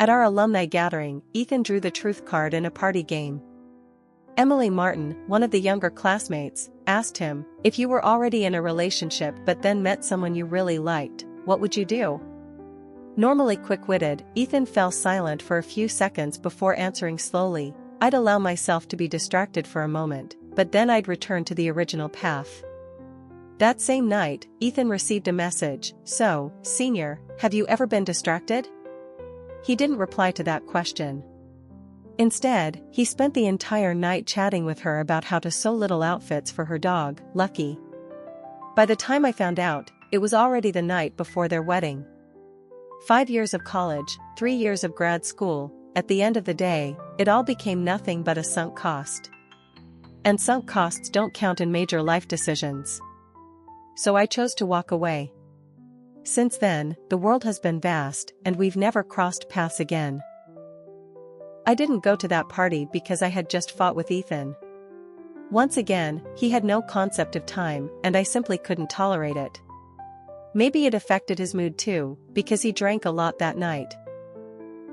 At our alumni gathering, Ethan drew the truth card in a party game. Emily Martin, one of the younger classmates, asked him, "If you were already in a relationship but then met someone you really liked, what would you do?" Normally quick-witted, Ethan fell silent for a few seconds before answering slowly, "I'd allow myself to be distracted for a moment, but then I'd return to the original path." That same night, Ethan received a message, "So, senior, have you ever been distracted?" He didn't reply to that question. Instead, he spent the entire night chatting with her about how to sew little outfits for her dog, Lucky. By the time I found out, it was already the night before their wedding. 5 years of college, 3 years of grad school, at the end of the day, it all became nothing but a sunk cost. And sunk costs don't count in major life decisions. So I chose to walk away. Since then, the world has been vast, and we've never crossed paths again. I didn't go to that party because I had just fought with Ethan. Once again, he had no concept of time, and I simply couldn't tolerate it. Maybe it affected his mood too, because he drank a lot that night.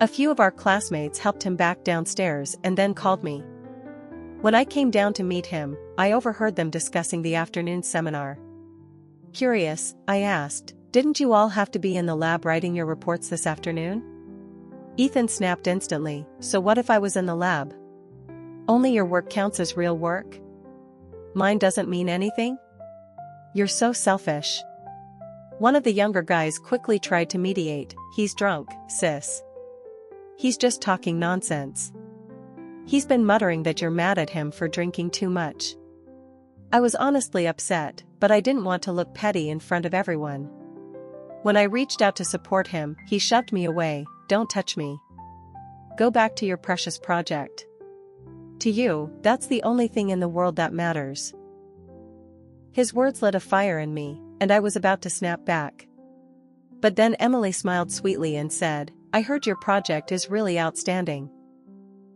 A few of our classmates helped him back downstairs and then called me. When I came down to meet him, I overheard them discussing the afternoon seminar. Curious, I asked, "Didn't you all have to be in the lab writing your reports this afternoon?" Ethan snapped instantly, "So what if I was in the lab? Only your work counts as real work? Mine doesn't mean anything? You're so selfish." One of the younger guys quickly tried to mediate, "He's drunk, sis. He's just talking nonsense. He's been muttering that you're mad at him for drinking too much." I was honestly upset, but I didn't want to look petty in front of everyone. When I reached out to support him, he shoved me away. "Don't touch me. Go back to your precious project. To you, that's the only thing in the world that matters." His words lit a fire in me, and I was about to snap back. But then Emily smiled sweetly and said, "I heard your project is really outstanding.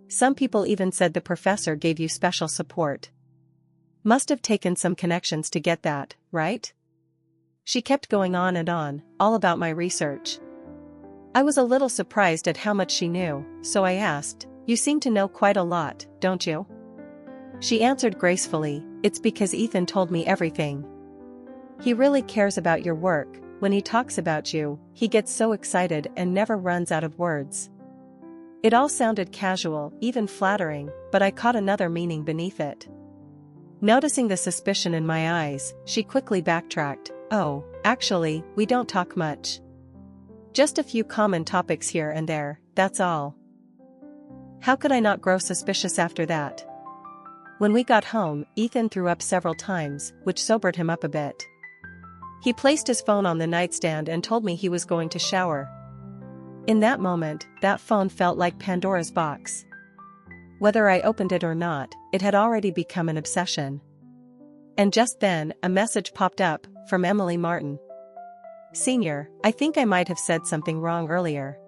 Some people even said the professor gave you special support. Must have taken some connections to get that, right?" She kept going on and on, all about my research. I was a little surprised at how much she knew, so I asked, "You seem to know quite a lot, don't you?" She answered gracefully, "It's because Ethan told me everything. He really cares about your work. When he talks about you, he gets so excited and never runs out of words." It all sounded casual, even flattering, but I caught another meaning beneath it. Noticing the suspicion in my eyes, she quickly backtracked, "Oh, actually, we don't talk much. Just a few common topics here and there, that's all." How could I not grow suspicious after that? When we got home, Ethan threw up several times, which sobered him up a bit. He placed his phone on the nightstand and told me he was going to shower. In that moment, that phone felt like Pandora's box. Whether I opened it or not, it had already become an obsession. And just then, a message popped up, from Emily Martin. "Senior, I think I might have said something wrong earlier.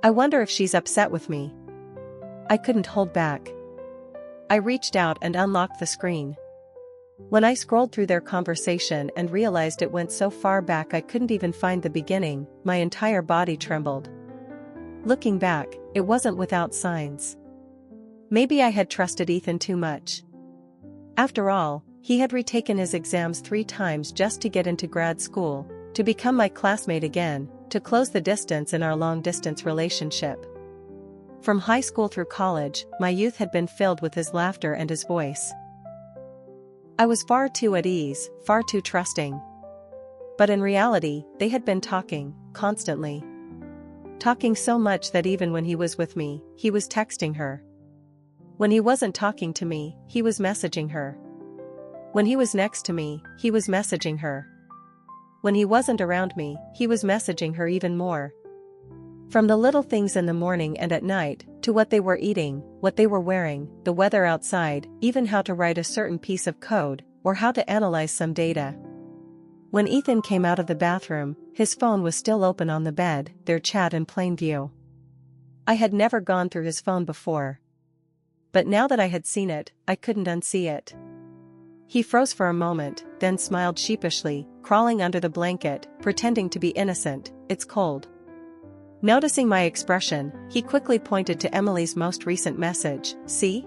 I wonder if she's upset with me." I couldn't hold back. I reached out and unlocked the screen. When I scrolled through their conversation and realized it went so far back I couldn't even find the beginning, my entire body trembled. Looking back, it wasn't without signs. Maybe I had trusted Ethan too much. After all, he had retaken his exams 3 times just to get into grad school, to become my classmate again, to close the distance in our long-distance relationship. From high school through college, my youth had been filled with his laughter and his voice. I was far too at ease, far too trusting. But in reality, they had been talking, constantly. Talking so much that even when he was with me, he was texting her. When he wasn't talking to me, he was messaging her. When he was next to me, he was messaging her. When he wasn't around me, he was messaging her even more. From the little things in the morning and at night, to what they were eating, what they were wearing, the weather outside, even how to write a certain piece of code, or how to analyze some data. When Ethan came out of the bathroom, his phone was still open on the bed, their chat in plain view. I had never gone through his phone before. But now that I had seen it, I couldn't unsee it. He froze for a moment, then smiled sheepishly, crawling under the blanket, pretending to be innocent. "It's cold. Noticing my expression, he quickly pointed to Emily's most recent message. See?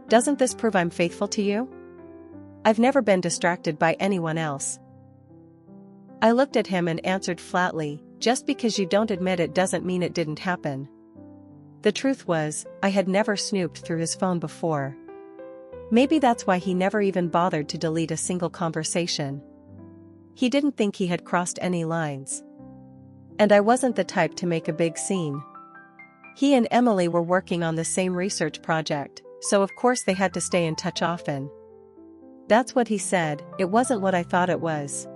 Doesn't this prove I'm faithful to you? I've never been distracted by anyone else. I looked at him and answered flatly, just because you don't admit it doesn't mean it didn't happen. The truth was, I had never snooped through his phone before. Maybe that's why he never even bothered to delete a single conversation. He didn't think he had crossed any lines. And I wasn't the type to make a big scene. He and Emily were working on the same research project, so of course they had to stay in touch often. That's what he said, it wasn't what I thought it was.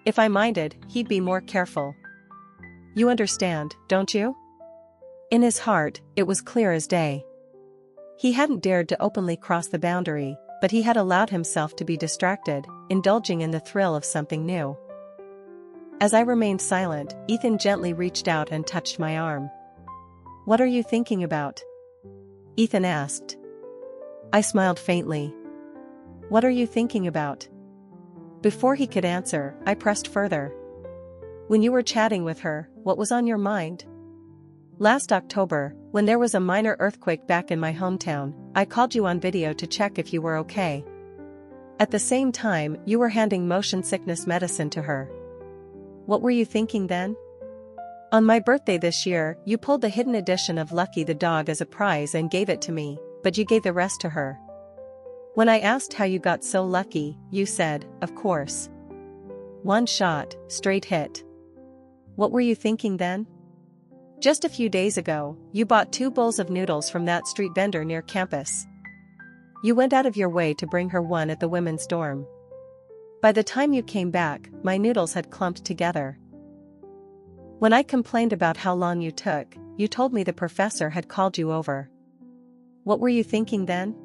If I minded, he'd be more careful. You understand, don't you? In his heart, it was clear as day. He hadn't dared to openly cross the boundary, but he had allowed himself to be distracted, indulging in the thrill of something new. As I remained silent, Ethan gently reached out and touched my arm. What are you thinking about? Ethan asked. I smiled faintly. What are you thinking about? Before he could answer, I pressed further. When you were chatting with her, what was on your mind? Last October, when there was a minor earthquake back in my hometown, I called you on video to check if you were okay. At the same time, you were handing motion sickness medicine to her. What were you thinking then? On my birthday this year, you pulled the hidden edition of Lucky the dog as a prize and gave it to me, but you gave the rest to her. When I asked how you got so lucky, you said, of course. One shot, straight hit. What were you thinking then? Just a few days ago, you bought 2 bowls of noodles from that street vendor near campus. You went out of your way to bring her one at the women's dorm. By the time you came back, my noodles had clumped together. When I complained about how long you took, you told me the professor had called you over. What were you thinking then?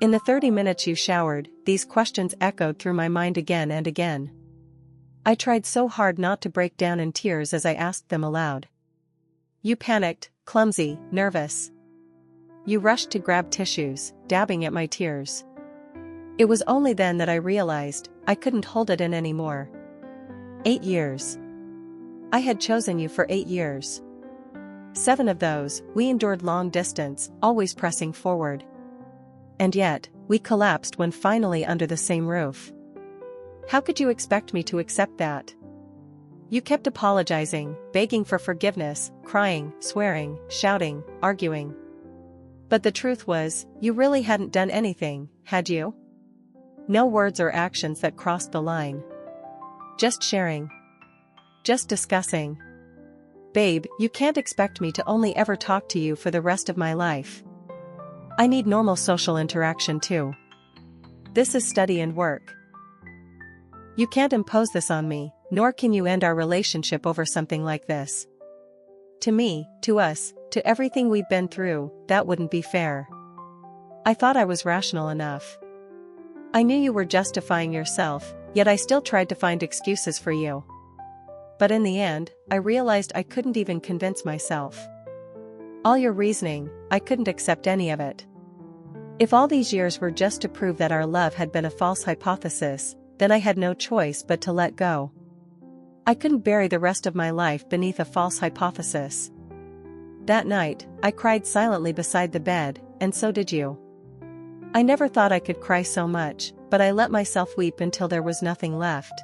In the 30 minutes you showered, these questions echoed through my mind again and again. I tried so hard not to break down in tears as I asked them aloud. You panicked, clumsy, nervous. You rushed to grab tissues, dabbing at my tears. It was only then that I realized I couldn't hold it in anymore. 8 years. I had chosen you for 8 years. 7 of those, we endured long distance, always pressing forward. And yet, we collapsed when finally under the same roof. How could you expect me to accept that? You kept apologizing, begging for forgiveness, crying, swearing, shouting, arguing. But the truth was, you really hadn't done anything, had you? No words or actions that crossed the line. Just sharing. Just discussing. Babe, you can't expect me to only ever talk to you for the rest of my life. I need normal social interaction too. This is study and work. You can't impose this on me, nor can you end our relationship over something like this. To me, to us, to everything we've been through, that wouldn't be fair. I thought I was rational enough. I knew you were justifying yourself, yet I still tried to find excuses for you. But in the end, I realized I couldn't even convince myself. All your reasoning, I couldn't accept any of it. If all these years were just to prove that our love had been a false hypothesis, then I had no choice but to let go. I couldn't bury the rest of my life beneath a false hypothesis. That night, I cried silently beside the bed, and so did you. I never thought I could cry so much, but I let myself weep until there was nothing left.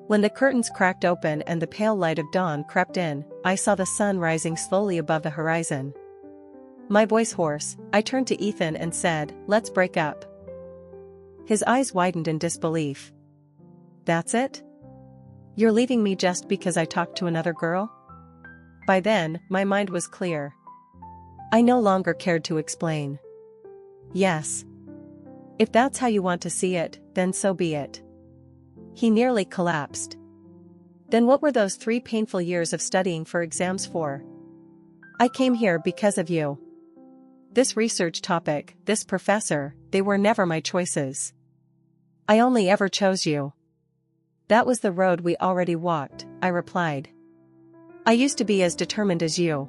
When the curtains cracked open and the pale light of dawn crept in, I saw the sun rising slowly above the horizon. My voice hoarse, I turned to Ethan and said, "Let's break up." His eyes widened in disbelief. That's it? You're leaving me just because I talked to another girl? By then, my mind was clear. I no longer cared to explain. Yes. If that's how you want to see it, then so be it. He nearly collapsed. Then what were those 3 painful years of studying for exams for? I came here because of you. This research topic, this professor, they were never my choices. I only ever chose you. That was the road we already walked, I replied. I used to be as determined as you.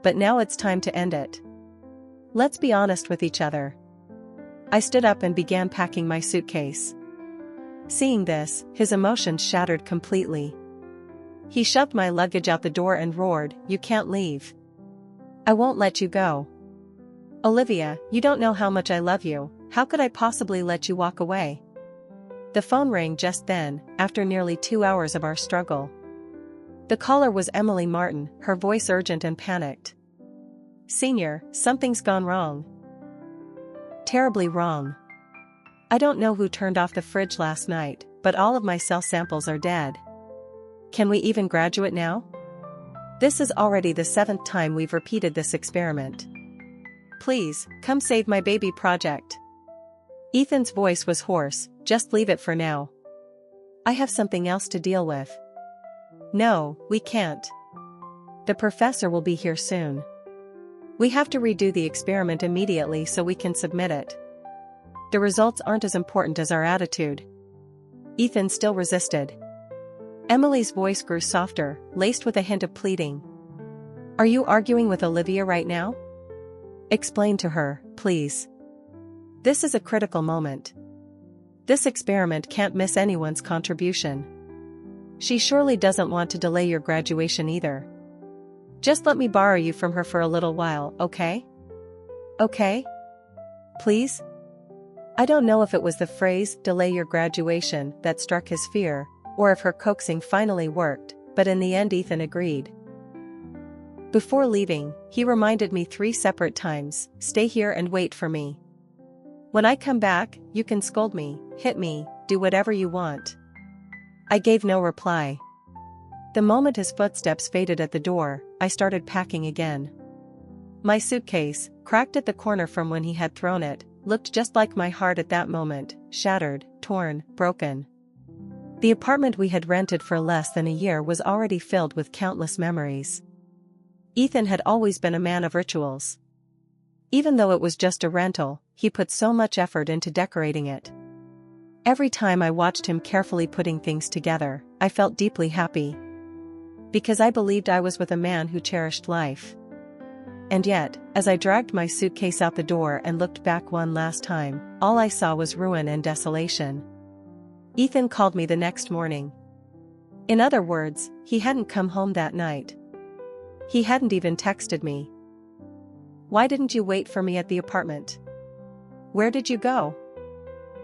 But now it's time to end it. Let's be honest with each other. I stood up and began packing my suitcase. Seeing this, his emotions shattered completely. He shoved my luggage out the door and roared, "You can't leave. I won't let you go. Olivia, you don't know how much I love you. How could I possibly let you walk away?" The phone rang just then, after nearly 2 hours of our struggle. The caller was Emily Martin, her voice urgent and panicked. "Senior, something's gone wrong. Terribly wrong. I don't know who turned off the fridge last night, but all of my cell samples are dead. Can we even graduate now? This is already the 7th time we've repeated this experiment. Please, come save my baby project." Ethan's voice was hoarse. "Just leave it for now. I have something else to deal with." "No, we can't. The professor will be here soon. We have to redo the experiment immediately so we can submit it. The results aren't as important as our attitude." Ethan still resisted. Emily's voice grew softer, laced with a hint of pleading. "Are you arguing with Olivia right now? Explain to her, please. This is a critical moment. This experiment can't miss anyone's contribution. She surely doesn't want to delay your graduation either. Just let me borrow you from her for a little while, okay? Okay? Please?" I don't know if it was the phrase, "delay your graduation," that struck his fear, or if her coaxing finally worked, but in the end Ethan agreed. Before leaving, he reminded me 3 separate times, "Stay here and wait for me. When I come back, you can scold me, hit me, do whatever you want." I gave no reply. The moment his footsteps faded at the door, I started packing again. My suitcase, cracked at the corner from when he had thrown it, looked just like my heart at that moment, shattered, torn, broken. The apartment we had rented for less than a year was already filled with countless memories. Ethan had always been a man of rituals. Even though it was just a rental, he put so much effort into decorating it. Every time I watched him carefully putting things together, I felt deeply happy. Because I believed I was with a man who cherished life. And yet, as I dragged my suitcase out the door and looked back one last time, all I saw was ruin and desolation. Ethan called me the next morning. In other words, he hadn't come home that night. He hadn't even texted me. "Why didn't you wait for me at the apartment? Where did you go?"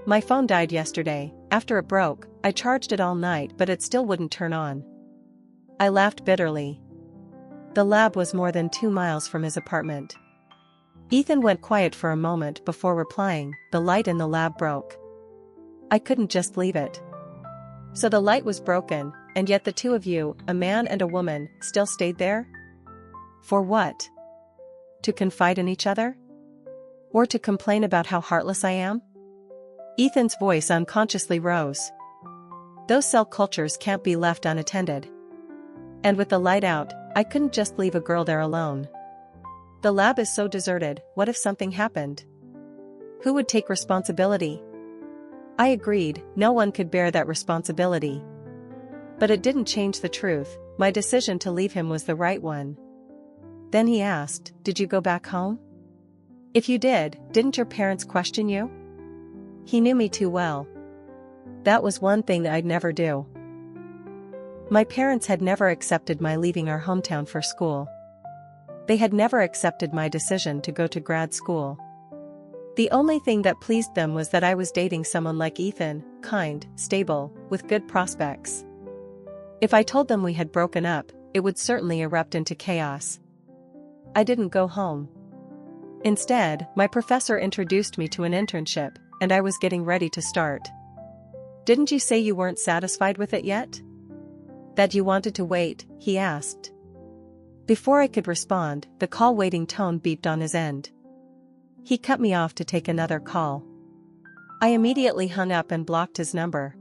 "My phone died yesterday. After it broke, I charged it all night but it still wouldn't turn on." I laughed bitterly. The lab was more than 2 miles from his apartment. Ethan went quiet for a moment before replying, "The light in the lab broke. I couldn't just leave it." "So the light was broken, and yet the two of you, a man and a woman, still stayed there? For what? To confide in each other? Or to complain about how heartless I am?" Ethan's voice unconsciously rose. "Those cell cultures can't be left unattended. And with the light out, I couldn't just leave a girl there alone. The lab is so deserted, what if something happened? Who would take responsibility?" I agreed, no one could bear that responsibility. But it didn't change the truth, my decision to leave him was the right one. Then he asked, "Did you go back home? If you did, didn't your parents question you?" He knew me too well. That was one thing I'd never do. My parents had never accepted my leaving our hometown for school. They had never accepted my decision to go to grad school. The only thing that pleased them was that I was dating someone like Ethan, kind, stable, with good prospects. If I told them we had broken up, it would certainly erupt into chaos. I didn't go home. Instead, my professor introduced me to an internship, and I was getting ready to start. "Didn't you say you weren't satisfied with it yet? That you wanted to wait?" he asked. Before I could respond, the call waiting tone beeped on his end. He cut me off to take another call. I immediately hung up and blocked his number.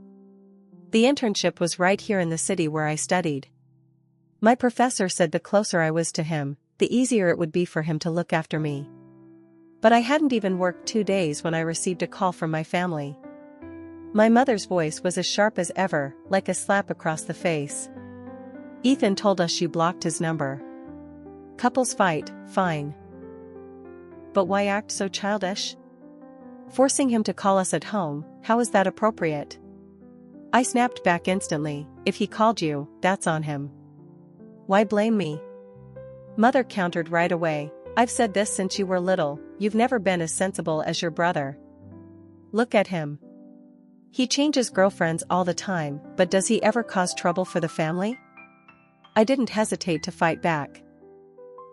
The internship was right here in the city where I studied. My professor said the closer I was to him, the easier it would be for him to look after me. But I hadn't even worked 2 days when I received a call from my family. My mother's voice was as sharp as ever, like a slap across the face. "Ethan told us you blocked his number. Couples fight, fine. But why act so childish? Forcing him to call us at home, how is that appropriate?" I snapped back instantly, if he called you, that's on him. Why blame me? Mother countered right away. I've said this since you were little, you've never been as sensible as your brother. Look at him. He changes girlfriends all the time, but does he ever cause trouble for the family? I didn't hesitate to fight back.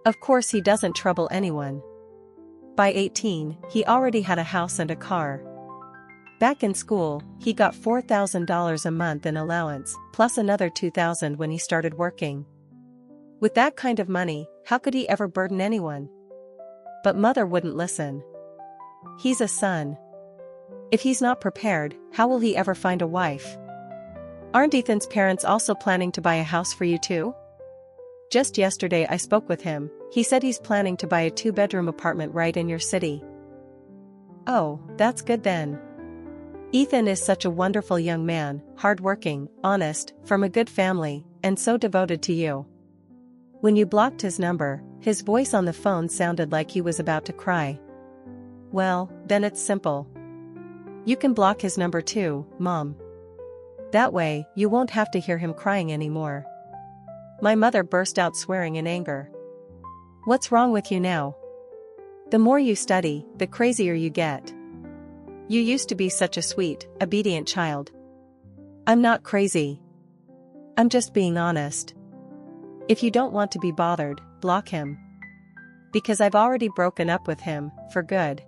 Of course he doesn't trouble anyone. By 18, he already had a house and a car. Back in school, he got $4,000 a month in allowance, plus another $2,000 when he started working. With that kind of money, how could he ever burden anyone? But Mother wouldn't listen. He's a son. If he's not prepared, how will he ever find a wife? Aren't Ethan's parents also planning to buy a house for you too? Just yesterday I spoke with him, he said he's planning to buy a 2-bedroom apartment right in your city. Oh, that's good then. Ethan is such a wonderful young man, hardworking, honest, from a good family, and so devoted to you. When you blocked his number, his voice on the phone sounded like he was about to cry. Well, then it's simple. You can block his number too, Mom. That way, you won't have to hear him crying anymore. My mother burst out swearing in anger. What's wrong with you now? The more you study, the crazier you get. You used to be such a sweet, obedient child. I'm not crazy. I'm just being honest. If you don't want to be bothered, block him. Because I've already broken up with him, for good.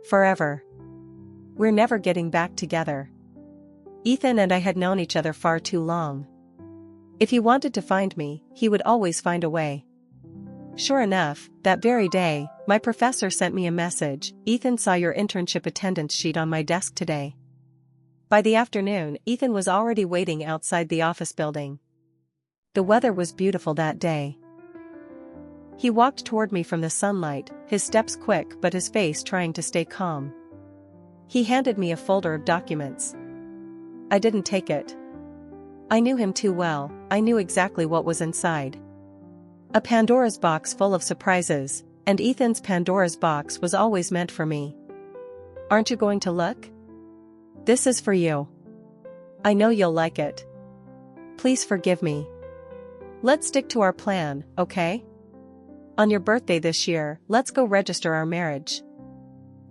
Forever. We're never getting back together. Ethan and I had known each other far too long. If he wanted to find me, he would always find a way. Sure enough, that very day, my professor sent me a message. Ethan saw your internship attendance sheet on my desk today. By the afternoon, Ethan was already waiting outside the office building. The weather was beautiful that day. He walked toward me from the sunlight, his steps quick but his face trying to stay calm. He handed me a folder of documents. I didn't take it. I knew him too well, I knew exactly what was inside. A Pandora's box full of surprises, and Ethan's Pandora's box was always meant for me. Aren't you going to look? This is for you. I know you'll like it. Please forgive me. Let's stick to our plan, okay? On your birthday this year, let's go register our marriage.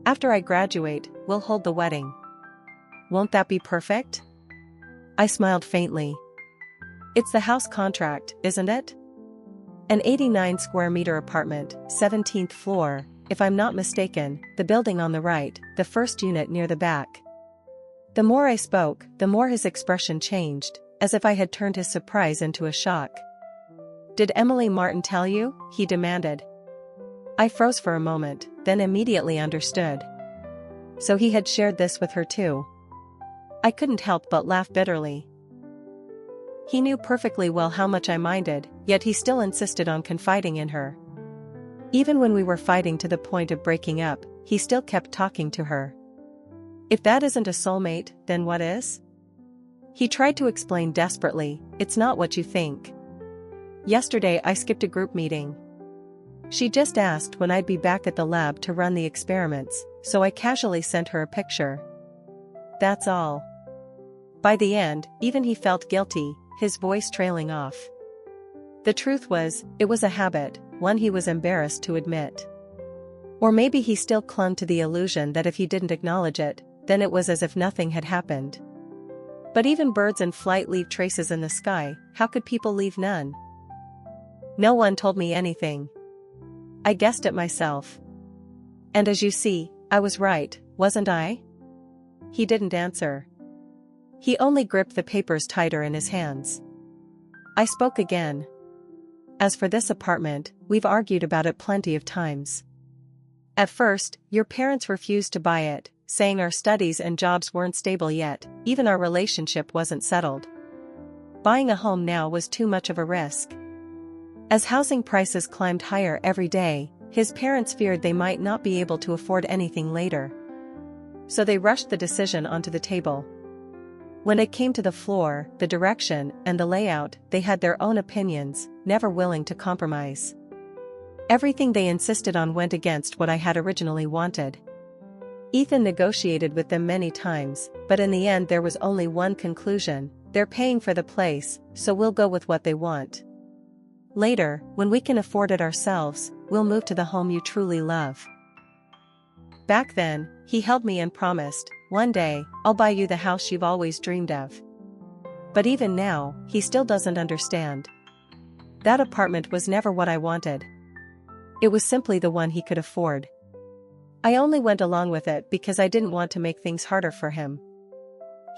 After I graduate, we'll hold the wedding. Won't that be perfect? I smiled faintly. It's the house contract, isn't it? An 89 square meter apartment, 17th floor, if I'm not mistaken, the building on the right, the first unit near the back. The more I spoke, the more his expression changed, as if I had turned his surprise into a shock. Did Emily Martin tell you? He demanded. I froze for a moment, then immediately understood. So he had shared this with her too. I couldn't help but laugh bitterly. He knew perfectly well how much I minded, yet he still insisted on confiding in her. Even when we were fighting to the point of breaking up, he still kept talking to her. If that isn't a soulmate, then what is? He tried to explain desperately, it's not what you think. Yesterday I skipped a group meeting. She just asked when I'd be back at the lab to run the experiments, so I casually sent her a picture. That's all. By the end, even he felt guilty, his voice trailing off. The truth was, it was a habit, one he was embarrassed to admit. Or maybe he still clung to the illusion that if he didn't acknowledge it, then it was as if nothing had happened. But even birds in flight leave traces in the sky, how could people leave none? No one told me anything. I guessed it myself. And as you see, I was right, wasn't I? He didn't answer. He only gripped the papers tighter in his hands. I spoke again. As for this apartment, we've argued about it plenty of times. At first, your parents refused to buy it, saying our studies and jobs weren't stable yet, even our relationship wasn't settled. Buying a home now was too much of a risk. As housing prices climbed higher every day, his parents feared they might not be able to afford anything later. So they rushed the decision onto the table. When it came to the floor, the direction, and the layout, they had their own opinions, never willing to compromise. Everything they insisted on went against what I had originally wanted. Ethan negotiated with them many times, but in the end there was only one conclusion: They're paying for the place, so we'll go with what they want. Later, when we can afford it ourselves, we'll move to the home you truly love. Back then, he held me and promised, one day, I'll buy you the house you've always dreamed of. But even now, he still doesn't understand. That apartment was never what I wanted. It was simply the one he could afford. I only went along with it because I didn't want to make things harder for him.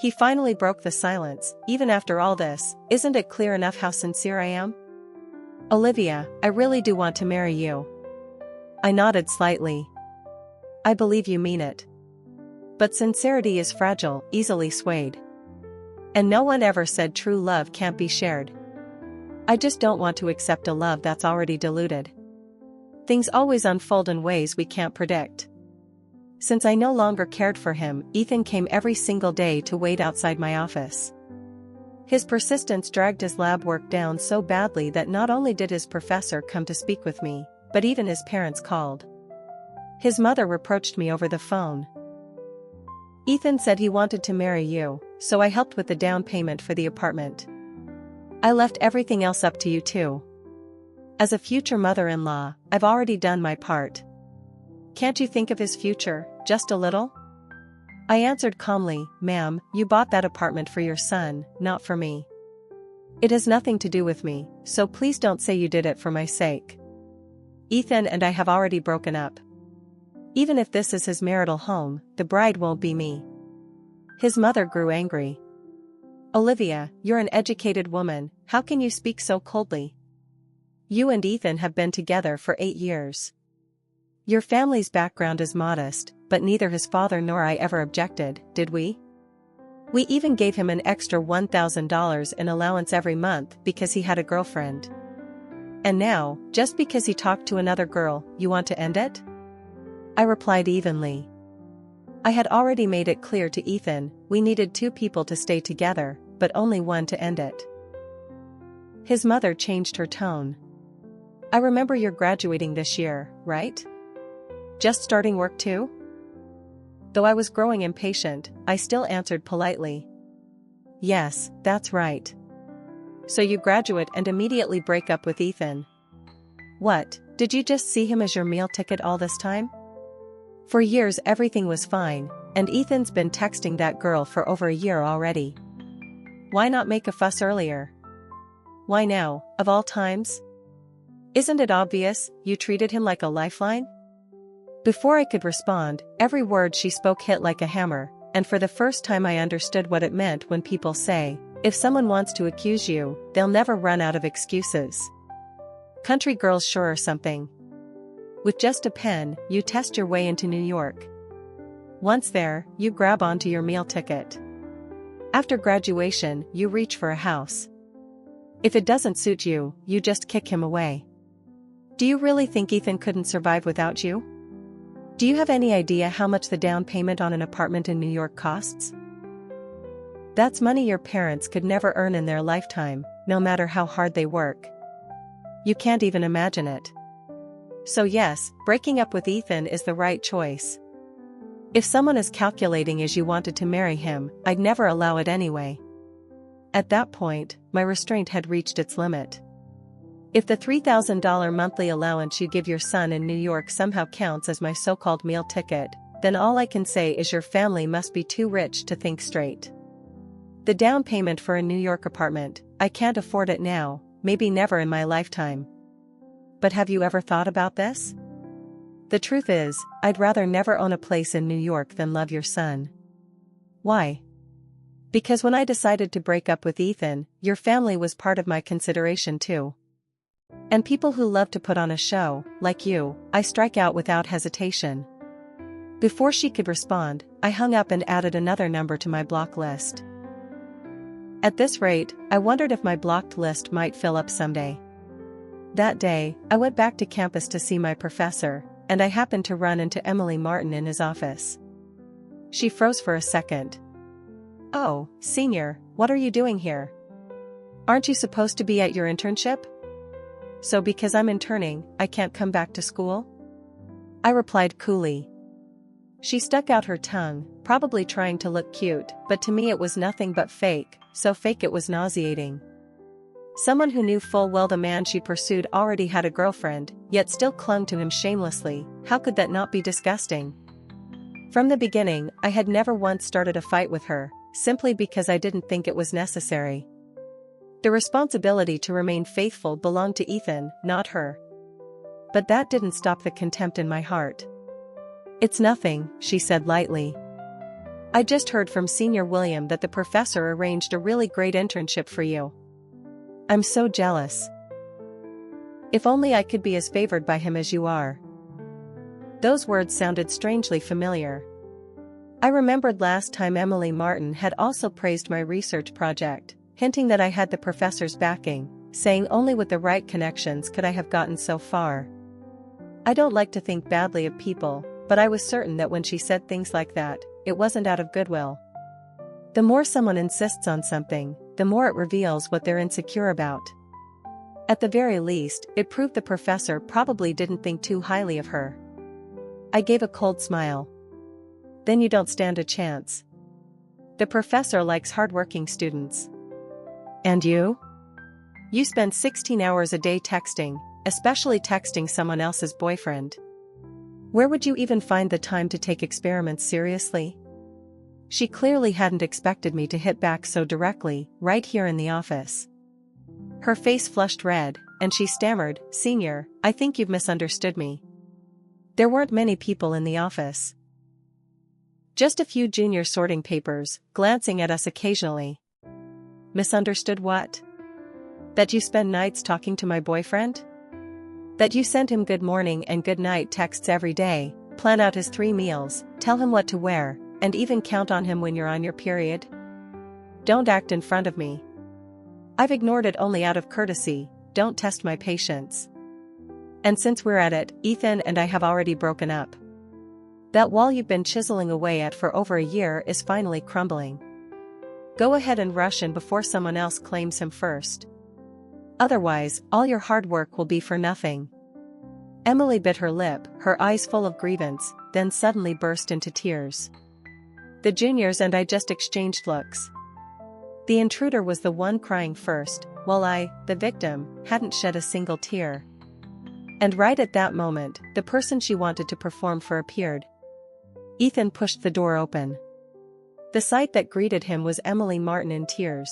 He finally broke the silence. Even after all this, isn't it clear enough how sincere I am? Olivia, I really do want to marry you. I nodded slightly. I believe you mean it. But sincerity is fragile, easily swayed. And no one ever said true love can't be shared. I just don't want to accept a love that's already diluted. Things always unfold in ways we can't predict. Since I no longer cared for him, Ethan came every single day to wait outside my office. His persistence dragged his lab work down so badly that not only did his professor come to speak with me, but even his parents called. His mother reproached me over the phone. Ethan said he wanted to marry you, so I helped with the down payment for the apartment. I left everything else up to you too. As a future mother-in-law, I've already done my part. Can't you think of his future, just a little? I answered calmly, ma'am, you bought that apartment for your son, not for me. It has nothing to do with me, so please don't say you did it for my sake. Ethan and I have already broken up. Even if this is his marital home, the bride won't be me. His mother grew angry. Olivia, you're an educated woman, how can you speak so coldly? You and Ethan have been together for 8 years. Your family's background is modest, but neither his father nor I ever objected, did we? We even gave him an extra $1,000 in allowance every month because he had a girlfriend. And now, just because he talked to another girl, you want to end it? I replied evenly. I had already made it clear to Ethan, we needed 2 people to stay together, but only one to end it. His mother changed her tone. I remember you're graduating this year, right? Just starting work too? Though I was growing impatient, I still answered politely. Yes, that's right. So you graduate and immediately break up with Ethan. What, did you just see him as your meal ticket all this time? For years everything was fine, and Ethan's been texting that girl for over a year already. Why not make a fuss earlier? Why now, of all times? Isn't it obvious, you treated him like a lifeline? Before I could respond, every word she spoke hit like a hammer, and for the first time I understood what it meant when people say, if someone wants to accuse you, they'll never run out of excuses. Country girls sure are something. With just a pen, you test your way into New York. Once there, you grab onto your meal ticket. After graduation, you reach for a house. If it doesn't suit you, you just kick him away. Do you really think Ethan couldn't survive without you? Do you have any idea how much the down payment on an apartment in New York costs? That's money your parents could never earn in their lifetime, no matter how hard they work. You can't even imagine it. So yes, breaking up with Ethan is the right choice. If someone is calculating as you wanted to marry him, I'd never allow it anyway. At that point, my restraint had reached its limit. If the $3,000 monthly allowance you give your son in New York somehow counts as my so-called meal ticket, then all I can say is your family must be too rich to think straight. The down payment for a New York apartment, I can't afford it now, maybe never in my lifetime. But have you ever thought about this? The truth is, I'd rather never own a place in New York than love your son. Why? Because when I decided to break up with Ethan, your family was part of my consideration too. And people who love to put on a show, like you, I strike out without hesitation. Before she could respond, I hung up and added another number to my block list. At this rate, I wondered if my blocked list might fill up someday. That day, I went back to campus to see my professor, and I happened to run into Emily Martin in his office. She froze for a second. Oh, senior, what are you doing here? Aren't you supposed to be at your internship? So because I'm interning, I can't come back to school? I replied coolly. She stuck out her tongue, probably trying to look cute, but to me it was nothing but fake, so fake it was nauseating. Someone who knew full well the man she pursued already had a girlfriend, yet still clung to him shamelessly. How could that not be disgusting? From the beginning, I had never once started a fight with her, simply because I didn't think it was necessary. The responsibility to remain faithful belonged to Ethan, not her. But that didn't stop the contempt in my heart. "It's nothing," she said lightly. "I just heard from Senior William that the professor arranged a really great internship for you. I'm so jealous. If only I could be as favored by him as you are." Those words sounded strangely familiar. I remembered last time Emily Martin had also praised my research project, hinting that I had the professor's backing, saying only with the right connections could I have gotten so far. I don't like to think badly of people, but I was certain that when she said things like that, it wasn't out of goodwill. The more someone insists on something, the more it reveals what they're insecure about. At the very least, it proved the professor probably didn't think too highly of her. I gave a cold smile. "Then you don't stand a chance. The professor likes hardworking students. And you? You spend 16 hours a day texting, especially texting someone else's boyfriend. Where would you even find the time to take experiments seriously?" She clearly hadn't expected me to hit back so directly, right here in the office. Her face flushed red, and she stammered, "Senior, I think you've misunderstood me. There weren't many people in the office. Just a few juniors sorting papers, glancing at us occasionally." "Misunderstood what?" "That you spend nights talking to my boyfriend? That you send him good morning and good night texts every day, plan out his 3 meals, tell him what to wear, and even count on him when you're on your period? Don't act in front of me. I've ignored it only out of courtesy, don't test my patience. And since we're at it, Ethan and I have already broken up. That wall you've been chiseling away at for over a year is finally crumbling. Go ahead and rush in before someone else claims him first. Otherwise, all your hard work will be for nothing." Emily bit her lip, her eyes full of grievance, then suddenly burst into tears. The juniors and I just exchanged looks. The intruder was the one crying first, while I, the victim, hadn't shed a single tear. And right at that moment, the person she wanted to perform for appeared. Ethan pushed the door open. The sight that greeted him was Emily Martin in tears.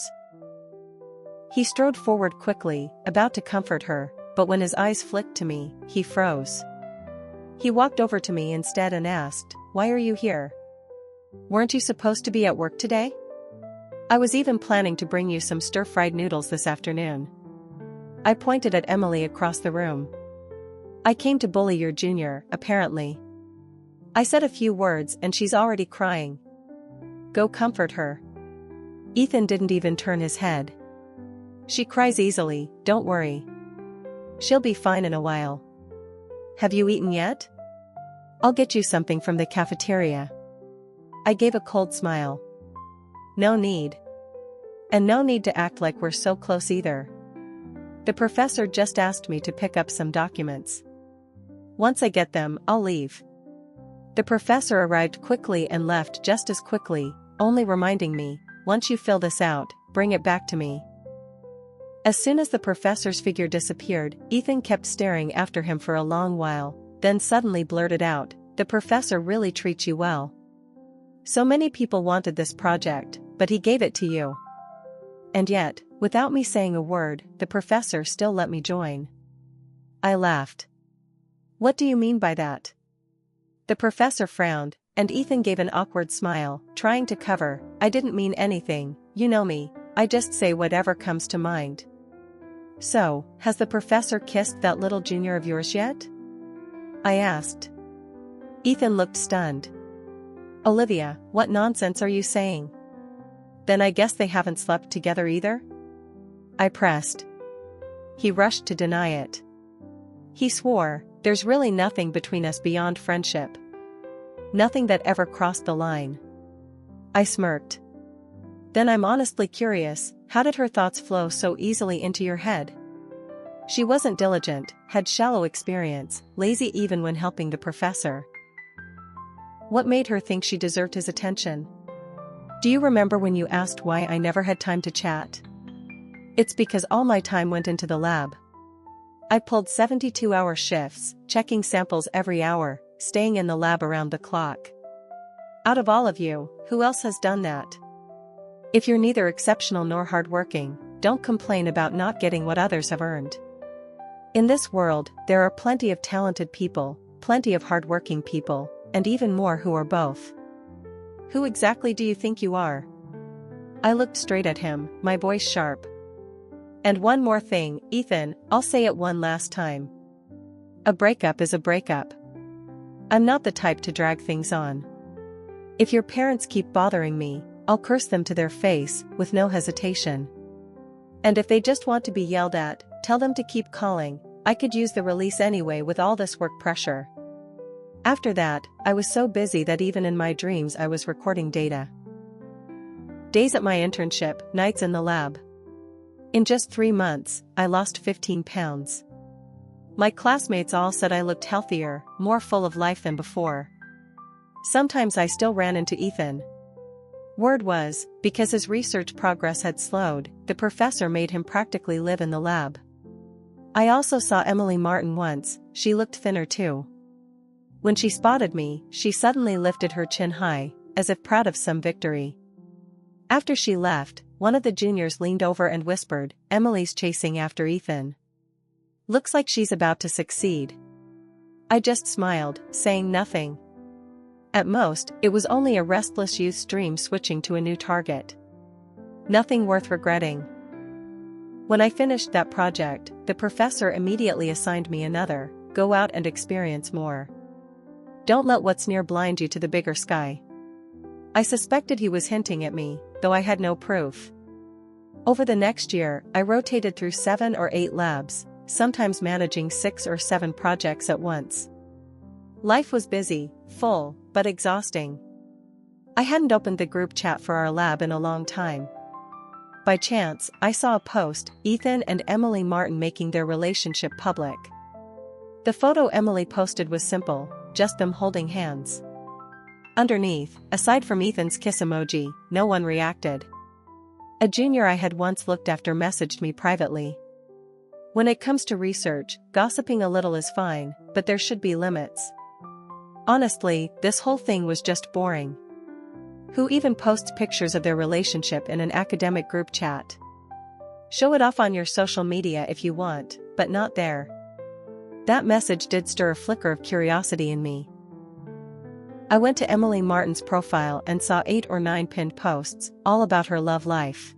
He strode forward quickly, about to comfort her, but when his eyes flicked to me, he froze. He walked over to me instead and asked, "Why are you here? Weren't you supposed to be at work today? I was even planning to bring you some stir-fried noodles this afternoon." I pointed at Emily across the room. "I came to bully your junior, apparently. I said a few words and she's already crying. Go comfort her." Ethan didn't even turn his head. "She cries easily, don't worry. She'll be fine in a while. Have you eaten yet? I'll get you something from the cafeteria." I gave a cold smile. "No need. And no need to act like we're so close either. The professor just asked me to pick up some documents. Once I get them, I'll leave." The professor arrived quickly and left just as quickly, only reminding me, "Once you fill this out, bring it back to me." As soon as the professor's figure disappeared, Ethan kept staring after him for a long while, then suddenly blurted out, "The professor really treats you well. So many people wanted this project, but he gave it to you. And yet, without me saying a word, the professor still let me join." I laughed. "What do you mean by that?" The professor frowned, and Ethan gave an awkward smile, trying to cover, "I didn't mean anything, you know me, I just say whatever comes to mind." "So, has the professor kissed that little junior of yours yet?" I asked. Ethan looked stunned. "Olivia, what nonsense are you saying? Then I guess they haven't slept together either?" I pressed. He rushed to deny it. He swore, "There's really nothing between us beyond friendship. Nothing that ever crossed the line." I smirked. "Then I'm honestly curious, how did her thoughts flow so easily into your head? She wasn't diligent, had shallow experience, lazy even when helping the professor. What made her think she deserved his attention? Do you remember when you asked why I never had time to chat? It's because all my time went into the lab. I pulled 72-hour shifts, checking samples every hour, staying in the lab around the clock. Out of all of you, who else has done that? If you're neither exceptional nor hardworking, don't complain about not getting what others have earned. In this world, there are plenty of talented people, plenty of hardworking people, and even more who are both. Who exactly do you think you are? I looked straight at him, my voice sharp. And one more thing, Ethan, I'll say it one last time. A breakup is a breakup. I'm not the type to drag things on. If your parents keep bothering me, I'll curse them to their face, with no hesitation. And if they just want to be yelled at, tell them to keep calling. I could use the release anyway with all this work pressure. After that, I was so busy that even in my dreams I was recording data. Days at my internship, nights in the lab. In just 3 months, I lost 15 pounds. My classmates all said I looked healthier, more full of life than before. Sometimes I still ran into Ethan. Word was, because his research progress had slowed, the professor made him practically live in the lab. I also saw Emily Martin once. She looked thinner too. When she spotted me, she suddenly lifted her chin high, as if proud of some victory. After she left, one of the juniors leaned over and whispered, "Emily's chasing after Ethan. Looks like she's about to succeed." I just smiled, saying nothing. At most, it was only a restless youth's dream switching to a new target. Nothing worth regretting. When I finished that project, the professor immediately assigned me another: go out and experience more. Don't let what's near blind you to the bigger sky. I suspected he was hinting at me, though I had no proof. Over the next year, I rotated through 7 or 8 labs, sometimes managing 6 or 7 projects at once. Life was busy, full, but exhausting. I hadn't opened the group chat for our lab in a long time. By chance, I saw a post, Ethan and Emily Martin making their relationship public. The photo Emily posted was simple, just them holding hands. Underneath, aside from Ethan's kiss emoji, no one reacted. A junior I had once looked after messaged me privately. When it comes to research, gossiping a little is fine, but there should be limits. Honestly, this whole thing was just boring. Who even posts pictures of their relationship in an academic group chat? Show it off on your social media if you want, but not there. That message did stir a flicker of curiosity in me. I went to Emily Martin's profile and saw 8 or 9 pinned posts, all about her love life.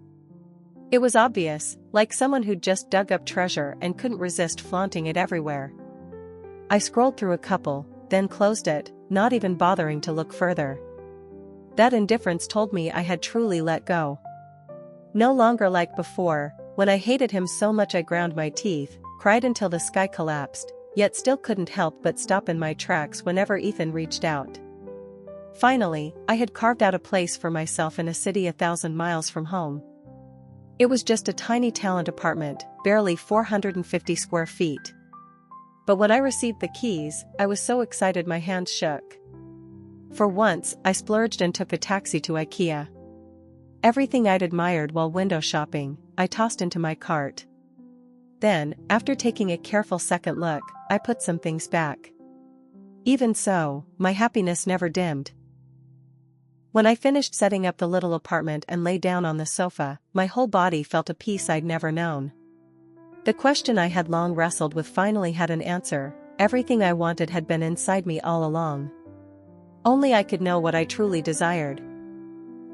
It was obvious, like someone who'd just dug up treasure and couldn't resist flaunting it everywhere. I scrolled through a couple, then closed it, not even bothering to look further. That indifference told me I had truly let go. No longer like before, when I hated him so much I ground my teeth, cried until the sky collapsed, yet still couldn't help but stop in my tracks whenever Ethan reached out. Finally, I had carved out a place for myself in a city 1,000 miles from home. It was just a tiny talent apartment, barely 450 square feet. But when I received the keys, I was so excited my hands shook. For once, I splurged and took a taxi to IKEA. Everything I'd admired while window shopping, I tossed into my cart. Then, after taking a careful second look, I put some things back. Even so, my happiness never dimmed. When I finished setting up the little apartment and lay down on the sofa, my whole body felt a peace I'd never known. The question I had long wrestled with finally had an answer. Everything I wanted had been inside me all along. Only I could know what I truly desired.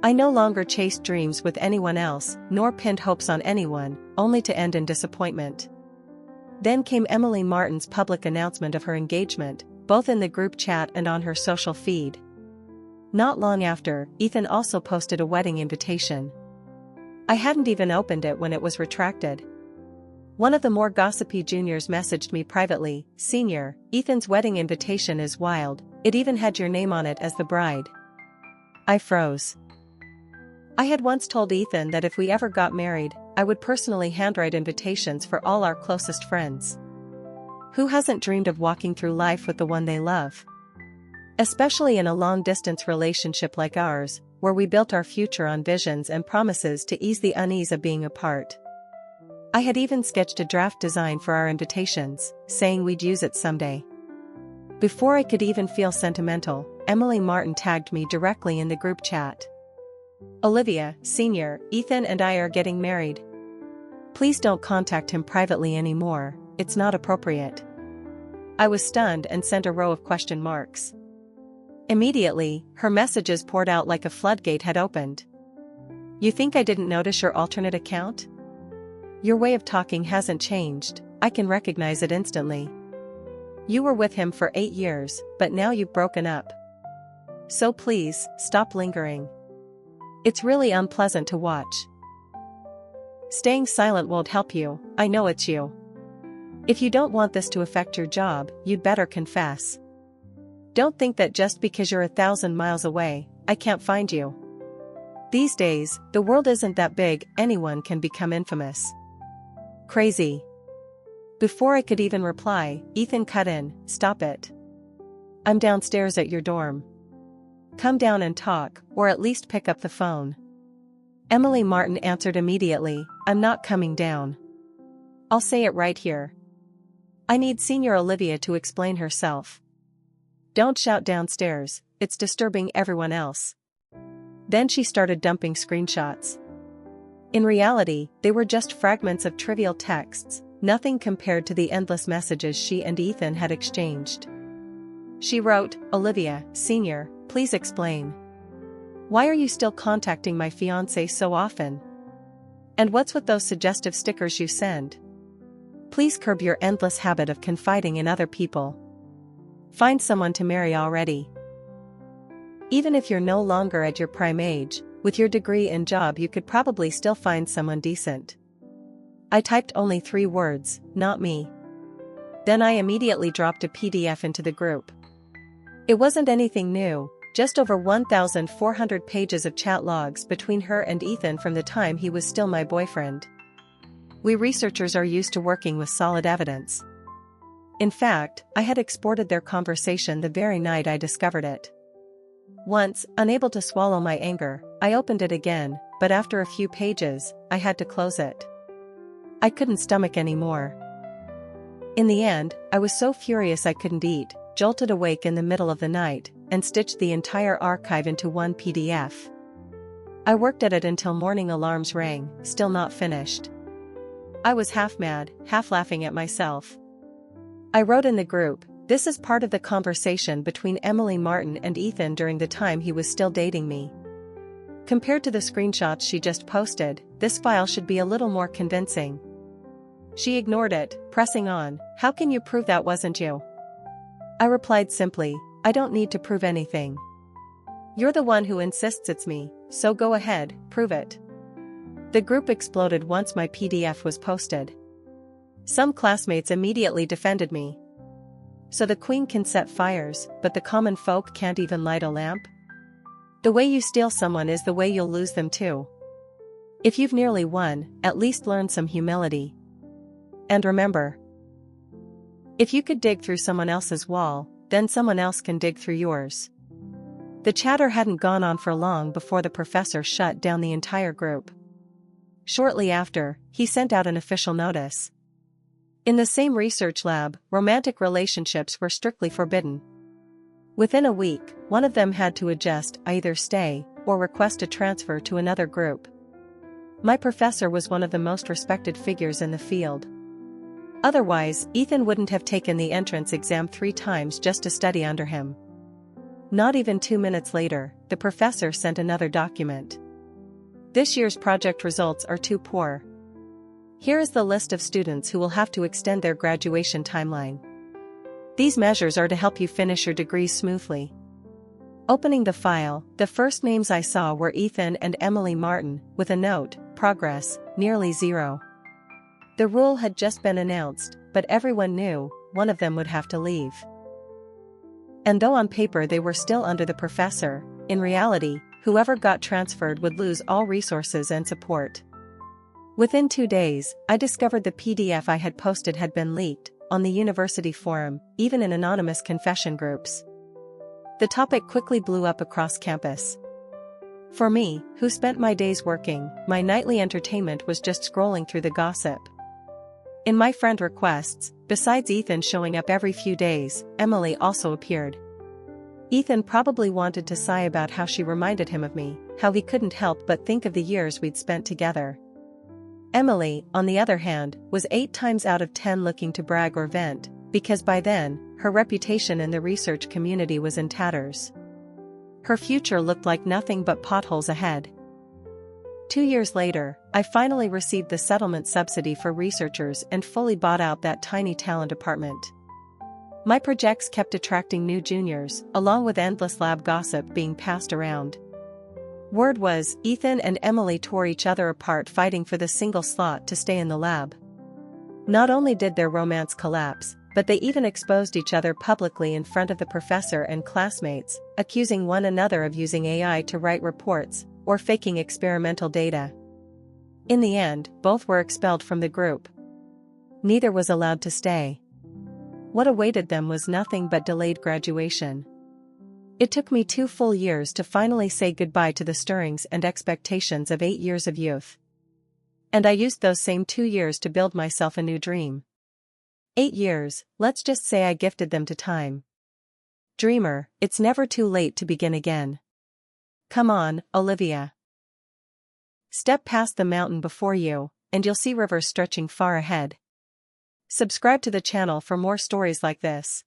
I no longer chased dreams with anyone else, nor pinned hopes on anyone, only to end in disappointment. Then came Emily Martin's public announcement of her engagement, both in the group chat and on her social feed. Not long after, Ethan also posted a wedding invitation. I hadn't even opened it when it was retracted. One of the more gossipy juniors messaged me privately, "Senior, Ethan's wedding invitation is wild, it even had your name on it as the bride." I froze. I had once told Ethan that if we ever got married, I would personally handwrite invitations for all our closest friends. Who hasn't dreamed of walking through life with the one they love? Especially in a long-distance relationship like ours, where we built our future on visions and promises to ease the unease of being apart. I had even sketched a draft design for our invitations, saying we'd use it someday. Before I could even feel sentimental, Emily Martin tagged me directly in the group chat. "Olivia, Sr., Ethan and I are getting married. Please don't contact him privately anymore, it's not appropriate." I was stunned and sent a row of question marks. Immediately, her messages poured out like a floodgate had opened. "You think I didn't notice your alternate account? Your way of talking hasn't changed, I can recognize it instantly. You were with him for 8 years, but now you've broken up. So please, stop lingering. It's really unpleasant to watch. Staying silent won't help you, I know it's you. If you don't want this to affect your job, you'd better confess. Don't think that just because you're 1,000 miles away, I can't find you. These days, the world isn't that big, anyone can become infamous. Crazy." Before I could even reply, Ethan cut in, "Stop it. I'm downstairs at your dorm. Come down and talk, or at least pick up the phone." Emily Martin answered immediately, "I'm not coming down. I'll say it right here. I need Senior Olivia to explain herself. Don't shout downstairs, it's disturbing everyone else." Then she started dumping screenshots. In reality, they were just fragments of trivial texts, nothing compared to the endless messages she and Ethan had exchanged. She wrote, "Olivia, Sr., please explain. Why are you still contacting my fiancé so often? And what's with those suggestive stickers you send? Please curb your endless habit of confiding in other people. Find someone to marry already. Even if you're no longer at your prime age, with your degree and job you could probably still find someone decent." I typed only 3 words, "Not me." Then I immediately dropped a PDF into the group. It wasn't anything new, just over 1,400 pages of chat logs between her and Ethan from the time he was still my boyfriend. We researchers are used to working with solid evidence. In fact, I had exported their conversation the very night I discovered it. Once, unable to swallow my anger, I opened it again, but after a few pages, I had to close it. I couldn't stomach anymore. In the end, I was so furious I couldn't eat, jolted awake in the middle of the night, and stitched the entire archive into one PDF. I worked at it until morning alarms rang, still not finished. I was half mad, half laughing at myself. I wrote in the group, "This is part of the conversation between Emily Martin and Ethan during the time he was still dating me. Compared to the screenshots she just posted, this file should be a little more convincing." She ignored it, pressing on, "How can you prove that wasn't you?" I replied simply, "I don't need to prove anything. You're the one who insists it's me, so go ahead, prove it." The group exploded once my PDF was posted. Some classmates immediately defended me. "So the queen can set fires, but the common folk can't even light a lamp? The way you steal someone is the way you'll lose them too. If you've nearly won, at least learn some humility. And remember, if you could dig through someone else's wall, then someone else can dig through yours." The chatter hadn't gone on for long before the professor shut down the entire group. Shortly after, he sent out an official notice. In the same research lab, romantic relationships were strictly forbidden. Within a week, one of them had to adjust, either stay, or request a transfer to another group. My professor was one of the most respected figures in the field. Otherwise, Ethan wouldn't have taken the entrance exam 3 times just to study under him. Not even 2 minutes later, the professor sent another document. "This year's project results are too poor. Here is the list of students who will have to extend their graduation timeline. These measures are to help you finish your degrees smoothly." Opening the file, the first names I saw were Ethan and Emily Martin, with a note, "Progress, nearly 0." The rule had just been announced, but everyone knew, one of them would have to leave. And though on paper they were still under the professor, in reality, whoever got transferred would lose all resources and support. Within 2 days, I discovered the PDF I had posted had been leaked, on the university forum, even in anonymous confession groups. The topic quickly blew up across campus. For me, who spent my days working, my nightly entertainment was just scrolling through the gossip. In my friend requests, besides Ethan showing up every few days, Emily also appeared. Ethan probably wanted to sigh about how she reminded him of me, how he couldn't help but think of the years we'd spent together. Emily, on the other hand, was 8 times out of 10 looking to brag or vent, because by then, her reputation in the research community was in tatters. Her future looked like nothing but potholes ahead. 2 years later, I finally received the settlement subsidy for researchers and fully bought out that tiny talent apartment. My projects kept attracting new juniors, along with endless lab gossip being passed around. Word was, Ethan and Emily tore each other apart fighting for the single slot to stay in the lab. Not only did their romance collapse, but they even exposed each other publicly in front of the professor and classmates, accusing one another of using AI to write reports, or faking experimental data. In the end, both were expelled from the group. Neither was allowed to stay. What awaited them was nothing but delayed graduation. It took me 2 full years to finally say goodbye to the stirrings and expectations of 8 years of youth. And I used those same 2 years to build myself a new dream. 8 years, let's just say I gifted them to time. Dreamer, it's never too late to begin again. Come on, Olivia. Step past the mountain before you, and you'll see rivers stretching far ahead. Subscribe to the channel for more stories like this.